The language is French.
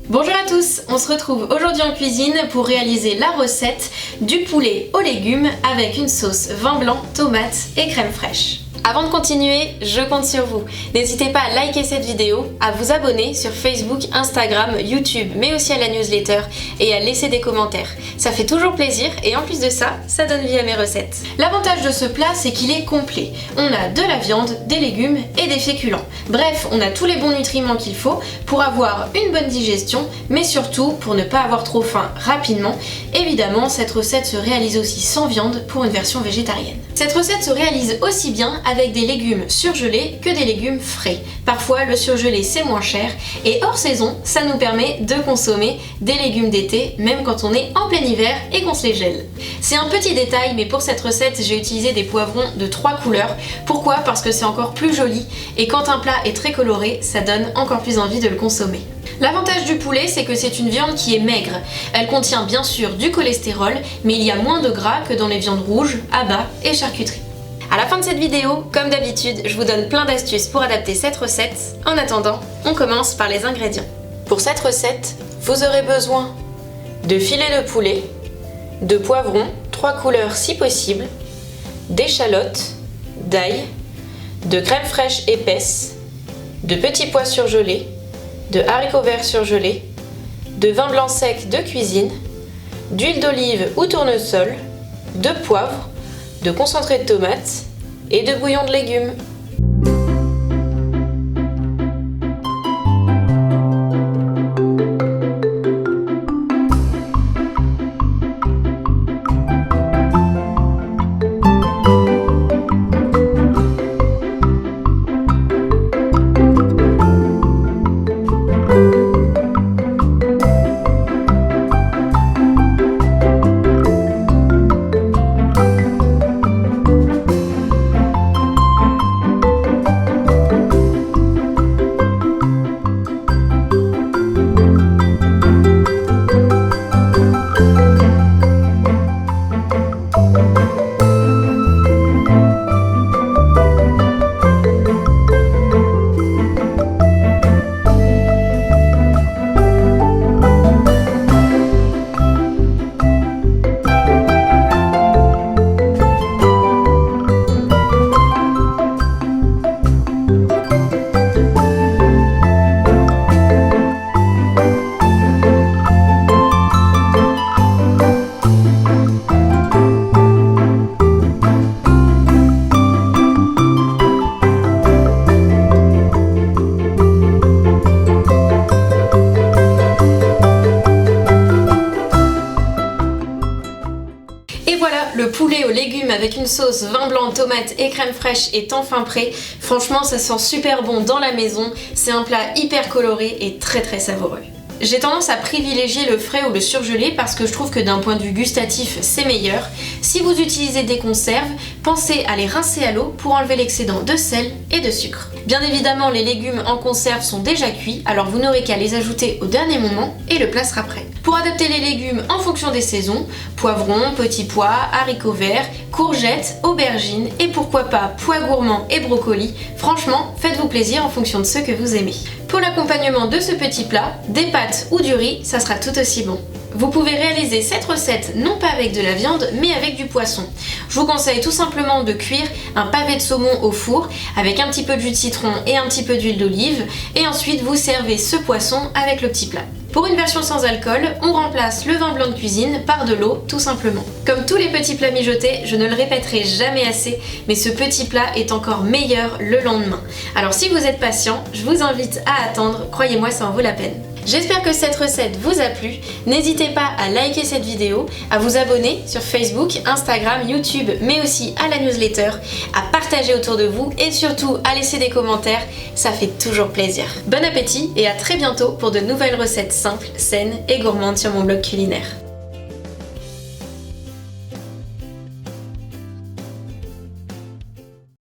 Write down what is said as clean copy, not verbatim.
Bonjour à tous, on se retrouve aujourd'hui en cuisine pour réaliser la recette du poulet aux légumes avec une sauce vin blanc, tomate et crème fraîche. Avant de continuer, je compte sur vous. N'hésitez pas à liker cette vidéo, à vous abonner sur Facebook, Instagram, YouTube, mais aussi à la newsletter et à laisser des commentaires. Ça fait toujours plaisir et en plus de ça, ça donne vie à mes recettes. L'avantage de ce plat, c'est qu'il est complet. On a de la viande, des légumes et des féculents. Bref, on a tous les bons nutriments qu'il faut pour avoir une bonne digestion, mais surtout pour ne pas avoir trop faim rapidement. Évidemment, cette recette se réalise aussi sans viande pour une version végétarienne. Cette recette se réalise aussi bien avec des légumes surgelés que des légumes frais. Parfois, le surgelé c'est moins cher et hors saison, ça nous permet de consommer des légumes d'été, même quand on est en plein hiver et qu'on se les gèle. C'est un petit détail, mais pour cette recette, j'ai utilisé des poivrons de 3 couleurs. Pourquoi ? Parce que c'est encore plus joli et quand un plat est très coloré, ça donne encore plus envie de le consommer. L'avantage du poulet, c'est que c'est une viande qui est maigre. Elle contient bien sûr du cholestérol, mais il y a moins de gras que dans les viandes rouges, abats et charcuterie. À la fin de cette vidéo, comme d'habitude, je vous donne plein d'astuces pour adapter cette recette. En attendant, on commence par les ingrédients. Pour cette recette, vous aurez besoin de filets de poulet, de poivrons, 3 couleurs si possible, d'échalotes, d'ail, de crème fraîche épaisse, de petits pois surgelés, de haricots verts surgelés, de vin blanc sec de cuisine, d'huile d'olive ou tournesol, de poivre, de concentré de tomates et de bouillon de légumes. Le poulet aux légumes avec une sauce vin blanc, tomate et crème fraîche est enfin prêt. Franchement, ça sent super bon dans la maison. C'est un plat hyper coloré et très savoureux. J'ai tendance à privilégier le frais ou le surgelé parce que je trouve que d'un point de vue gustatif, c'est meilleur. Si vous utilisez des conserves, pensez à les rincer à l'eau pour enlever l'excédent de sel et de sucre. Bien évidemment, les légumes en conserve sont déjà cuits, alors vous n'aurez qu'à les ajouter au dernier moment et le plat sera prêt. Pour adapter les légumes en fonction des saisons, poivrons, petits pois, haricots verts, courgettes, aubergines et pourquoi pas pois gourmands et brocolis, franchement, faites-vous plaisir en fonction de ce que vous aimez. Pour l'accompagnement de ce petit plat, des pâtes ou du riz, ça sera tout aussi bon. Vous pouvez réaliser cette recette non pas avec de la viande mais avec du poisson. Je vous conseille tout simplement de cuire un pavé de saumon au four avec un petit peu de jus de citron et un petit peu d'huile d'olive et ensuite vous servez ce poisson avec le petit plat. Pour une version sans alcool, on remplace le vin blanc de cuisine par de l'eau tout simplement. Comme tous les petits plats mijotés, je ne le répéterai jamais assez, mais ce petit plat est encore meilleur le lendemain. Alors si vous êtes patient, je vous invite à attendre, croyez-moi ça en vaut la peine. J'espère que cette recette vous a plu. N'hésitez pas à liker cette vidéo, à vous abonner sur Facebook, Instagram, YouTube, mais aussi à la newsletter, à partager autour de vous et surtout à laisser des commentaires, ça fait toujours plaisir. Bon appétit et à très bientôt pour de nouvelles recettes simples, saines et gourmandes sur mon blog culinaire.